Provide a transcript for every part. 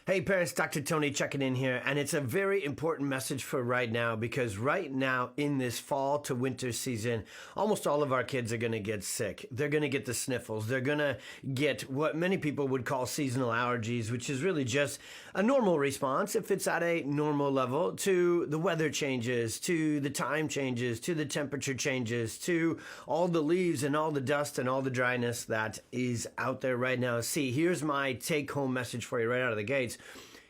Hey parents, Dr. Tony checking in here, and it's a very important message for right now because right now in this fall to winter season, almost all of our kids are going to get sick. They're going to get the sniffles. They're going to get what many people would call seasonal allergies, which is really just a normal response if it's at a normal level to the weather changes, to the time changes, to the temperature changes, to all the leaves and all the dust and all the dryness that is out there right now. See, here's my take-home message for you right out of the gates.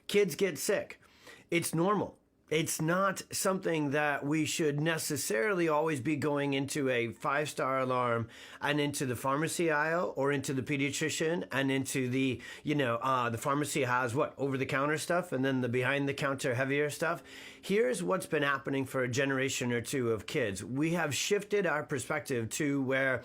Kids get sick. It's normal. It's not something that we should necessarily always be going into a 5-star alarm and into the pharmacy aisle or into the pediatrician and into the pharmacy has what? Over-the-counter stuff and then the behind-the-counter heavier stuff. Here's what's been happening for a generation or two of kids. We have shifted our perspective to where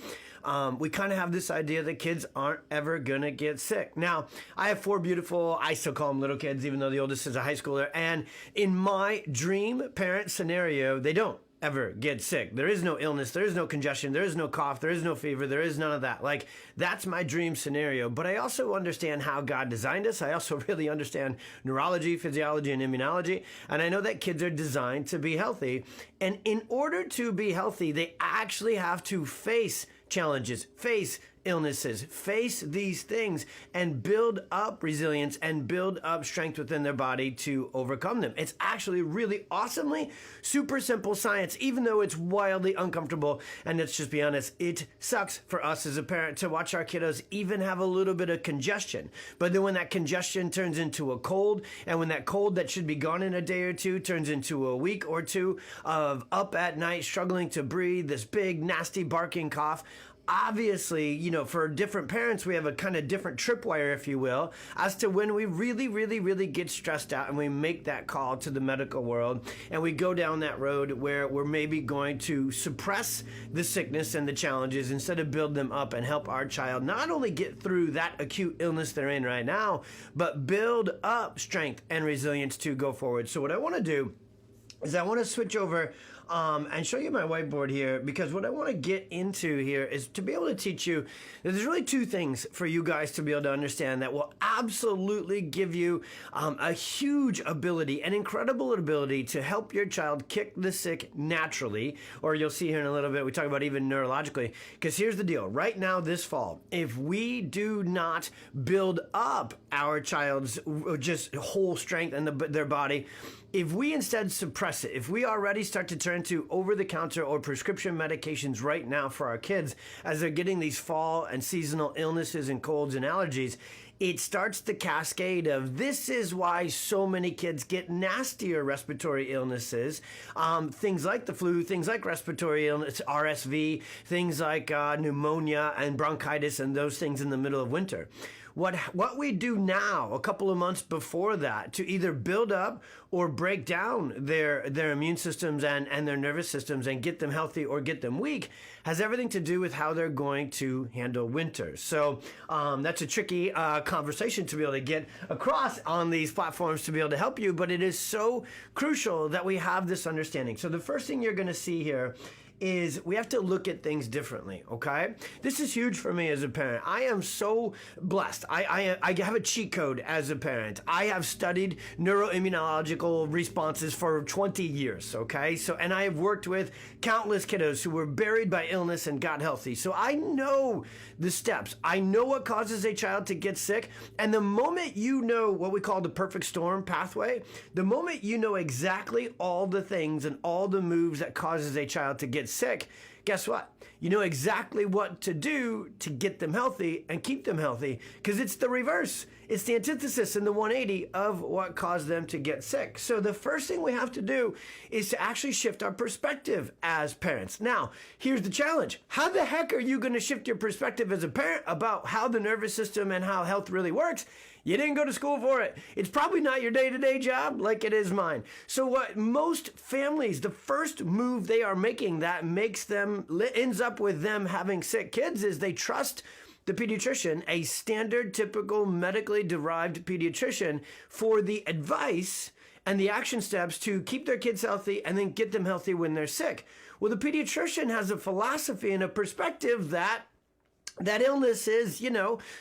we kind of have this idea that kids aren't ever going to get sick. Now, I have 4 beautiful, I still call them little kids, even though the oldest is a high schooler. And in my dream parent scenario, they don't ever get sick. There is no illness. There is no congestion. There is no cough. There is no fever. There is none of that. Like, that's my dream scenario. But I also understand how God designed us. I also really understand neurology, physiology, and immunology. And I know that kids are designed to be healthy. And in order to be healthy, they actually have to face challenges, face illnesses, face these things and build up resilience and build up strength within their body to overcome them. It's actually really awesomely super simple science, even though it's wildly uncomfortable. And let's just be honest, it sucks for us as a parent to watch our kiddos even have a little bit of congestion. But then when that congestion turns into a cold, and when that cold that should be gone in a day or two turns into a week or two of up at night, struggling to breathe, this big, nasty barking cough, obviously, for different parents, we have a kind of different tripwire, if you will, as to when we really, really, really get stressed out and we make that call to the medical world and we go down that road where we're maybe going to suppress the sickness and the challenges instead of build them up and help our child not only get through that acute illness they're in right now, but build up strength and resilience to go forward. So what I want to do is I want to switch over and show you my whiteboard here, because what I want to get into here is to be able to teach you that there's really 2 things for you guys to be able to understand that will absolutely give you a huge ability, an incredible ability to help your child kick the sick naturally, or you'll see here in a little bit, we talk about even neurologically, because here's the deal. Right now, this fall, if we do not build up our child's just whole strength and their body, if we instead suppress it, if we already start to turn to over-the-counter or prescription medications right now for our kids as they're getting these fall and seasonal illnesses and colds and allergies, it starts the cascade of this is why so many kids get nastier respiratory illnesses, things like the flu, things like respiratory illness, RSV, things like pneumonia and bronchitis and those things in the middle of winter. What we do now, a couple of months before that, to either build up or break down their immune systems and their nervous systems and get them healthy or get them weak, has everything to do with how they're going to handle winter. So that's a tricky conversation to be able to get across on these platforms to be able to help you, but it is so crucial that we have this understanding. So the first thing you're going to see here is we have to look at things differently, okay? This is huge for me as a parent. I am so blessed. I have a cheat code as a parent. I have studied neuroimmunological responses for 20 years, okay? And I have worked with countless kiddos who were buried by illness and got healthy. So I know the steps. I know what causes a child to get sick. And the moment you know what we call the perfect storm pathway, the moment you know exactly all the things and all the moves that causes a child to get sick, guess what? You know exactly what to do to get them healthy and keep them healthy, because it's the reverse. It's the antithesis and the 180 of what caused them to get sick. So the first thing we have to do is to actually shift our perspective as parents. Now, here's the challenge. How the heck are you going to shift your perspective as a parent about how the nervous system and how health really works? You didn't go to school for it. It's probably not your day-to-day job like it is mine. So what most families, the first move they are making that makes them, ends up with them having sick kids is they trust the pediatrician, a standard, typical, medically derived pediatrician, for the advice and the action steps to keep their kids healthy and then get them healthy when they're sick. Well, the pediatrician has a philosophy and a perspective that that illness is,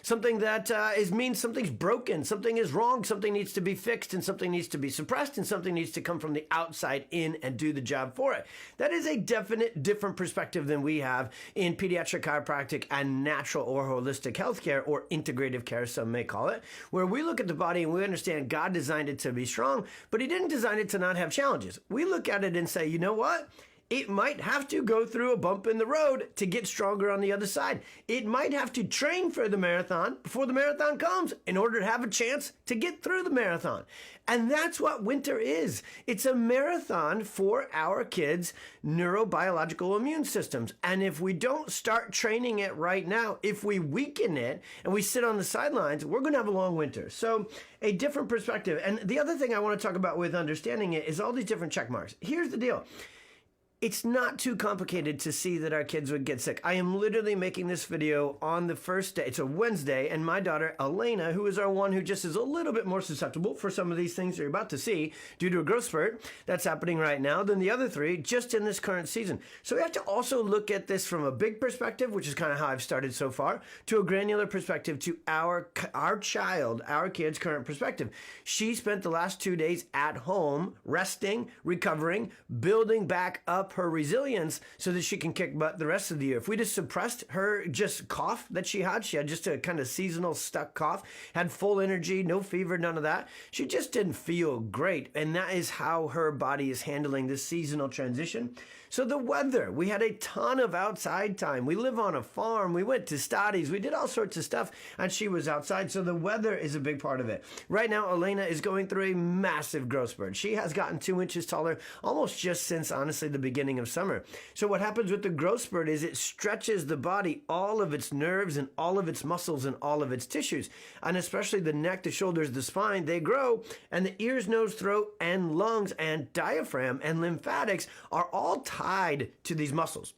something that means something's broken, something is wrong, something needs to be fixed, and something needs to be suppressed, and something needs to come from the outside in and do the job for it. That is a definite different perspective than we have in pediatric chiropractic and natural or holistic healthcare, or integrative care, some may call it, where we look at the body and we understand God designed it to be strong, but he didn't design it to not have challenges. We look at it and say, you know what? It might have to go through a bump in the road to get stronger on the other side. It might have to train for the marathon before the marathon comes in order to have a chance to get through the marathon. And that's what winter is. It's a marathon for our kids' neurobiological immune systems. And if we don't start training it right now, if we weaken it and we sit on the sidelines, we're going to have a long winter. So a different perspective. And the other thing I want to talk about with understanding it is all these different check marks. Here's the deal. It's not too complicated to see that our kids would get sick. I am literally making this video on the first day. It's a Wednesday, and my daughter, Elena, who is our one who just is a little bit more susceptible for some of these things you're about to see due to a growth spurt that's happening right now than the other three just in this current season. So we have to also look at this from a big perspective, which is kind of how I've started so far, to a granular perspective, to our child, our kid's current perspective. She spent the last 2 days at home, resting, recovering, building back up her resilience so that she can kick butt the rest of the year. If we just suppressed her just cough that she had just a kind of seasonal stuck cough, had full energy, no fever, none of that. She just didn't feel great. And that is how her body is handling this seasonal transition. So the weather, we had a ton of outside time. We live on a farm. We went to studies. We did all sorts of stuff, and she was outside. So the weather is a big part of it. Right now, Elena is going through a massive growth spurt. She has gotten 2 inches taller almost just since, honestly, the beginning of summer. So what happens with the growth spurt is it stretches the body, all of its nerves and all of its muscles and all of its tissues. And especially the neck, the shoulders, the spine, they grow. And the ears, nose, throat, and lungs, and diaphragm, and lymphatics are all tied to these muscles.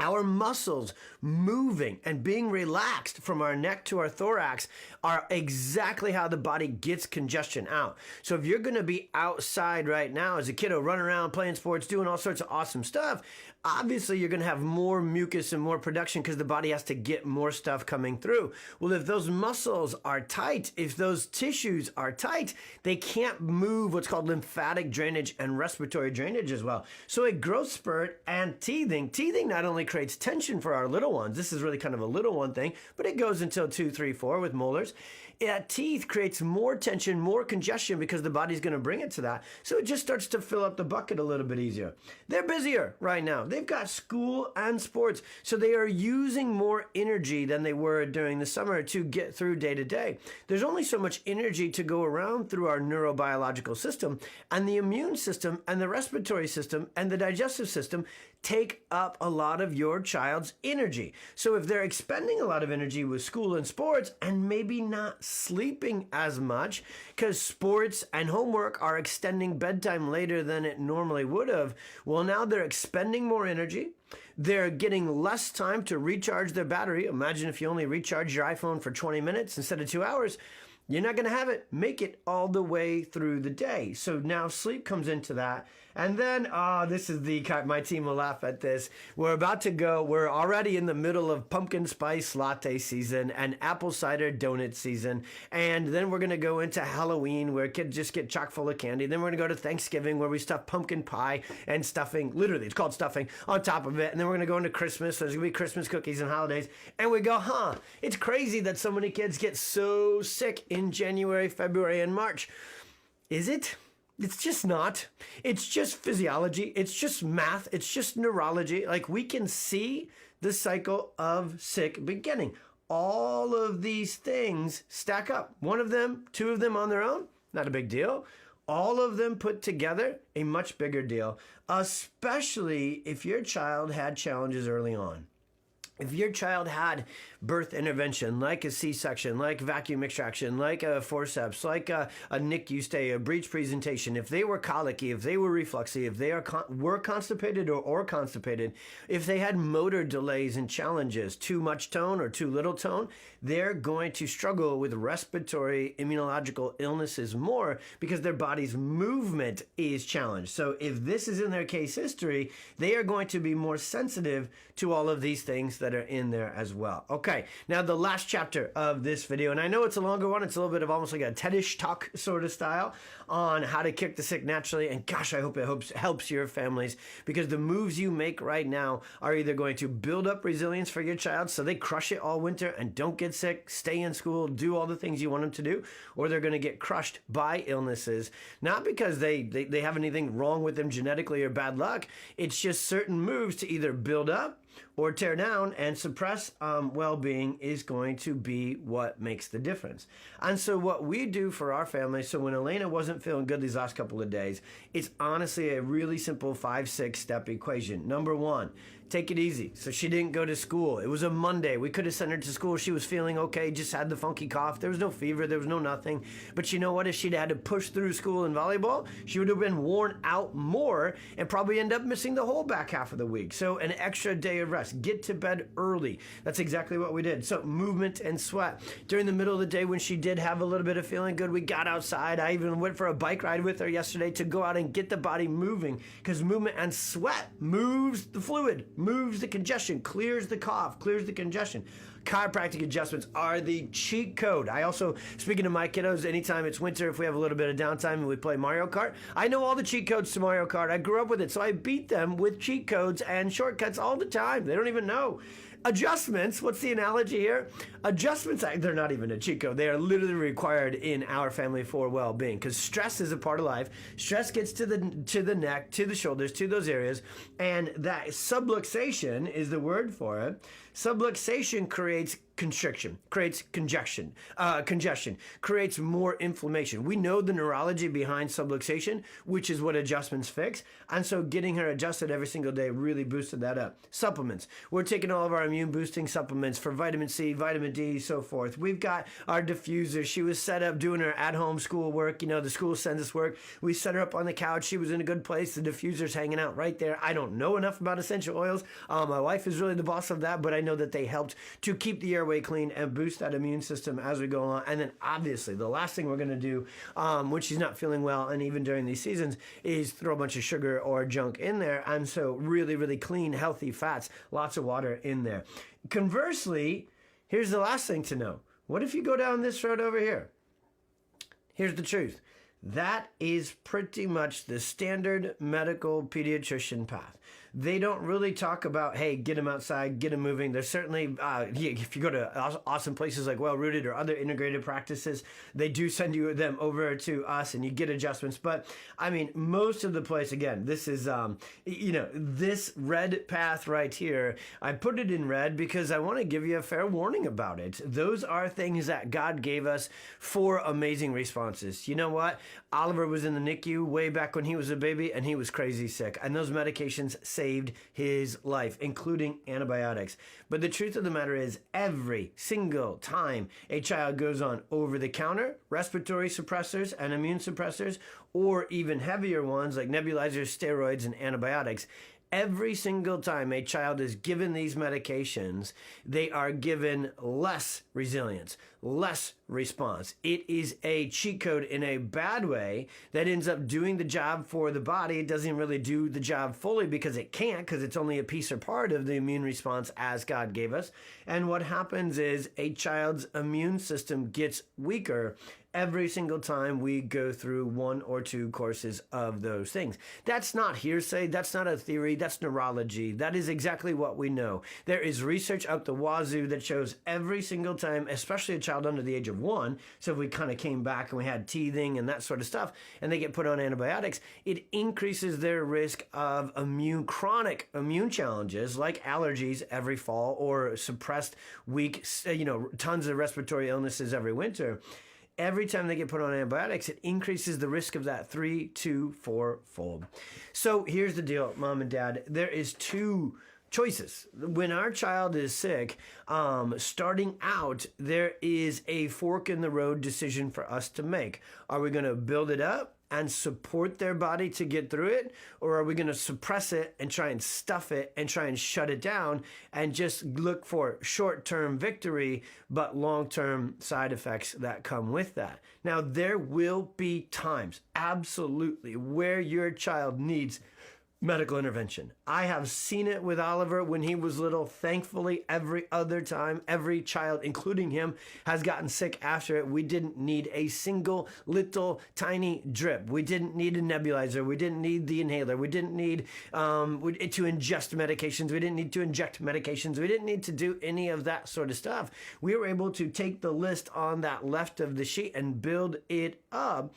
Our muscles moving and being relaxed from our neck to our thorax are exactly how the body gets congestion out. So if you're going to be outside right now as a kiddo, running around, playing sports, doing all sorts of awesome stuff, obviously you're going to have more mucus and more production because the body has to get more stuff coming through. Well, if those muscles are tight, if those tissues are tight, they can't move what's called lymphatic drainage and respiratory drainage as well. So a growth spurt and teething not only creates tension for our little ones. This is really kind of a little one thing, but it goes until 2, 3, 4 with molars. Teeth creates more tension, more congestion because the body's going to bring it to that. So it just starts to fill up the bucket a little bit easier. They're busier right now. They've got school and sports. So they are using more energy than they were during the summer to get through day to day. There's only so much energy to go around through our neurobiological system, and the immune system and the respiratory system and the digestive system take up a lot of your child's energy. So if they're expending a lot of energy with school and sports and maybe not sleeping as much because sports and homework are extending bedtime later than it normally would have, well, now they're expending more energy. They're getting less time to recharge their battery. Imagine if you only recharge your iPhone for 20 minutes instead of 2 hours. You're not going to make it all the way through the day. So now sleep comes into that. And then, this is my team will laugh at this. We're already in the middle of pumpkin spice latte season and apple cider donut season. And then we're going to go into Halloween where kids just get chock full of candy. Then we're going to go to Thanksgiving where we stuff pumpkin pie and stuffing, literally it's called stuffing, on top of it. And then we're going to go into Christmas. So there's going to be Christmas cookies and holidays. And we go, it's crazy that so many kids get so sick in January, February, and March. Is it? It's just not. It's just physiology. It's just math. It's just neurology. Like, we can see the cycle of sick beginning. All of these things stack up. One of them, 2 of them on their own, not a big deal. All of them put together, a much bigger deal, especially if your child had challenges early on. If your child had birth intervention, like a C-section, like vacuum extraction, like a forceps, like a NICU stay, a breech presentation, if they were colicky, if they were refluxy, if they were constipated or constipated, if they had motor delays and challenges, too much tone or too little tone, they're going to struggle with respiratory immunological illnesses more because their body's movement is challenged. So if this is in their case history, they are going to be more sensitive to all of these things that that are in there as well. Okay, now the last chapter of this video, and I know it's a longer one, it's a little bit of almost like a TED-ish talk sort of style on how to kick the sick naturally, and gosh, I hope it helps your families, because the moves you make right now are either going to build up resilience for your child so they crush it all winter and don't get sick, stay in school, do all the things you want them to do, or they're going to get crushed by illnesses, not because they have anything wrong with them genetically or bad luck. It's just certain moves to either build up or tear down and suppress well-being is going to be what makes the difference. And so what we do for our family, so when Elena wasn't feeling good these last couple of days, it's honestly a really simple 5-6 step equation. Number one, take it easy. So she didn't go to school. It was a Monday. We could have sent her to school. She was feeling okay, just had the funky cough. There was no fever. There was no nothing. But you know what? If she'd had to push through school and volleyball, she would have been worn out more and probably end up missing the whole back half of the week. So an extra day of rest. Get to bed early. That's exactly what we did. So movement and sweat. During the middle of the day when she did have a little bit of feeling good, we got outside. I even went for a bike ride with her yesterday to go out and get the body moving, because movement and sweat moves the fluid, moves the congestion, clears the cough, clears the congestion. Chiropractic adjustments are the cheat code. I also, speaking to my kiddos, anytime it's winter, if we have a little bit of downtime and we play Mario Kart, I know all the cheat codes to Mario Kart. I grew up with it, so I beat them with cheat codes and shortcuts all the time. They don't even know. Adjustments, what's the analogy here? Adjustments, they're not even a cheat code. They are literally required in our family for well-being, because stress is a part of life. Stress gets to the neck, to the shoulders, to those areas, and that subluxation is the word for it. Subluxation creates constriction, creates congestion, creates more inflammation. We know the neurology behind subluxation, which is what adjustments fix. And so getting her adjusted every single day really boosted that up. Supplements. We're taking all of our immune boosting supplements for vitamin C, vitamin D, so forth. We've got our diffuser. She was set up doing her at-home school work. You know, the school sends us work. We set her up on the couch. She was in a good place. The diffuser's hanging out right there. I don't know enough about essential oils. My wife is really the boss of that, but I know that they helped to keep the airway clean and boost that immune system as we go along. And then obviously the last thing we're going to do when she's not feeling well, and even during these seasons, is throw a bunch of sugar or junk in there. And so really, really clean, healthy fats, lots of water in there. Conversely, here's the last thing to know. What if you go down this road over here? Here's the truth. That is pretty much the standard medical pediatrician path. They don't really talk about, hey, get them outside, get them moving. There's certainly, if you go to awesome places like Well Rooted or other integrated practices, they do send them over to us and you get adjustments. But I mean, most of the place, again, this is, this red path right here, I put it in red because I want to give you a fair warning about it. Those are things that God gave us for amazing responses. You know what? Oliver was in the NICU way back when he was a baby and he was crazy sick. And those medications saved his life, including antibiotics. But the truth of the matter is, every single time a child goes on over-the-counter respiratory suppressors and immune suppressors, or even heavier ones like nebulizers, steroids, and antibiotics, every single time a child is given these medications, they are given less resilience, less response. It is a cheat code in a bad way that ends up doing the job for the body. It doesn't really do the job fully because it can't, because it's only a piece or part of the immune response as God gave us. And what happens is a child's immune system gets weaker every single time we go through one or two courses of those things. That's not hearsay. That's not a theory. That's neurology. That is exactly what we know. There is research up the wazoo that shows every single time, especially a child under the age of 1, so if we kind of came back and we had teething and that sort of stuff, and they get put on antibiotics, it increases their risk of chronic immune challenges like allergies every fall, or suppressed weak, tons of respiratory illnesses every winter. Every time they get put on antibiotics, it increases the risk of that 3 to 4-fold. So here's the deal, Mom and Dad. There is 2 choices. When our child is sick, starting out, there is a fork in the road decision for us to make. Are we going to build it up and support their body to get through it? Or are we going to suppress it and try and stuff it and try and shut it down and just look for short-term victory, but long-term side effects that come with that? Now, there will be times, absolutely, where your child needs medical intervention. I have seen it with Oliver when he was little. Thankfully, every other time, every child, including him, has gotten sick after it. We didn't need a single little tiny drip. We didn't need a nebulizer. We didn't need the inhaler. We didn't need to ingest medications. We didn't need to inject medications. We didn't need to do any of that sort of stuff. We were able to take the list on that left of the sheet and build it up.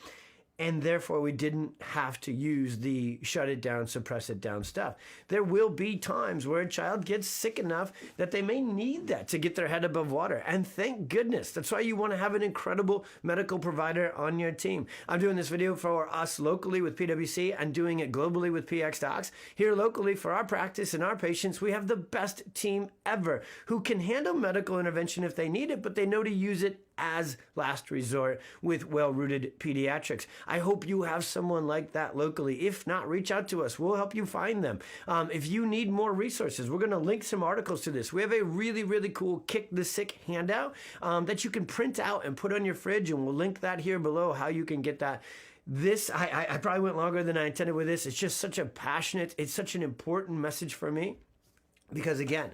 And therefore, we didn't have to use the shut it down, suppress it down stuff. There will be times where a child gets sick enough that they may need that to get their head above water. And thank goodness. That's why you want to have an incredible medical provider on your team. I'm doing this video for us locally with PwC and doing it globally with PX Docs. Here locally for our practice and our patients, we have the best team ever who can handle medical intervention if they need it, but they know to use it as last resort with well-rooted pediatrics. I hope you have someone like that locally. If not, reach out to us. We'll help you find them. If you need more resources, we're going to link some articles to this. We have a really, really cool Kick the Sick handout that you can print out and put on your fridge, and we'll link that here below how you can get that. This, I probably went longer than I intended with this. It's just such a passionate, it's such an important message for me because, again,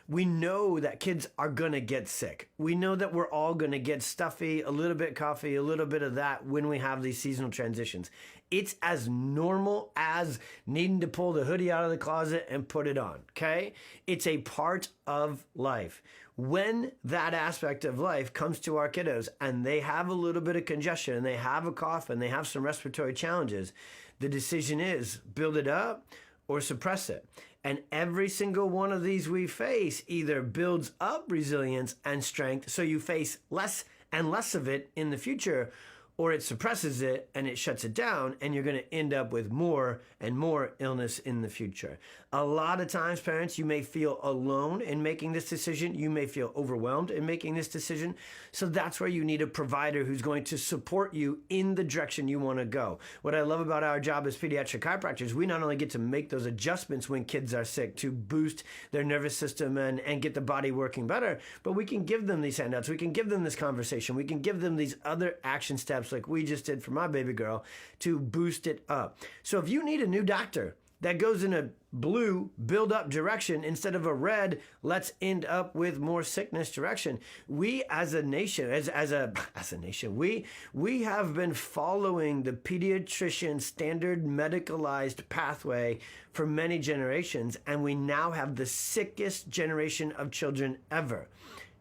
we know that kids are going to get sick. We know that we're all going to get stuffy, a little bit coughy, a little bit of that when we have these seasonal transitions. It's as normal as needing to pull the hoodie out of the closet and put it on, okay? It's a part of life. When that aspect of life comes to our kiddos and they have a little bit of congestion and they have a cough and they have some respiratory challenges, the decision is build it up or suppress it. And every single one of these we face either builds up resilience and strength so you face less and less of it in the future, or it suppresses it and it shuts it down and you're going to end up with more and more illness in the future. A lot of times, parents, you may feel alone in making this decision. You may feel overwhelmed in making this decision. So that's where you need a provider who's going to support you in the direction you want to go. What I love about our job as pediatric chiropractors, we not only get to make those adjustments when kids are sick to boost their nervous system and get the body working better, but we can give them these handouts. We can give them this conversation. We can give them these other action steps like we just did for my baby girl to boost it up. So if you need a new doctor that goes in a blue build-up direction instead of a red, let's end up with more sickness direction. We as a nation, we have been following the pediatrician standard medicalized pathway for many generations, and we now have the sickest generation of children ever.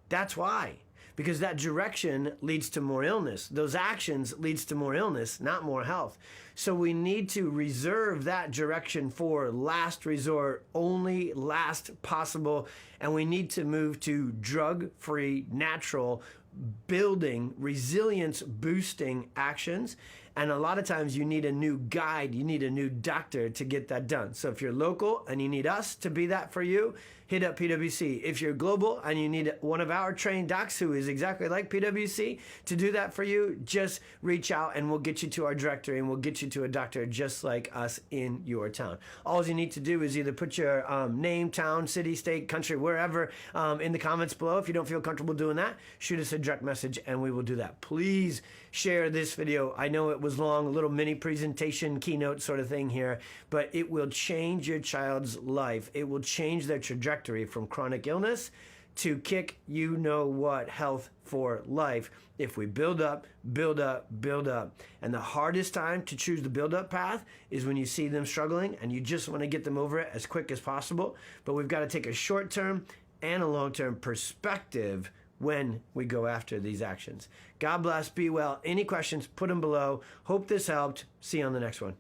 That's why. Because that direction leads to more illness. Those actions leads to more illness, not more health. So we need to reserve that direction for last resort, only last possible. And we need to move to drug-free, natural, building, resilience boosting actions. And a lot of times you need a new guide, you need a new doctor to get that done. So if you're local and you need us to be that for you, hit up PwC. If you're global and you need one of our trained docs who is exactly like PwC to do that for you, just reach out and we'll get you to our directory and we'll get you to a doctor just like us in your town. All you need to do is either put your name, town, city, state, country, wherever in the comments below. If you don't feel comfortable doing that, shoot us a direct message and we will do that. Please share this video. I know it was long, a little mini presentation, keynote sort of thing here, but it will change your child's life. It will change their trajectory from chronic illness to kick you know what health for life if we build up, build up, build up. And the hardest time to choose the build up path is when you see them struggling and you just want to get them over it as quick as possible. But we've got to take a short term and a long term perspective when we go after these actions. God bless, be well. Any questions, put them below. Hope this helped. See you on the next one.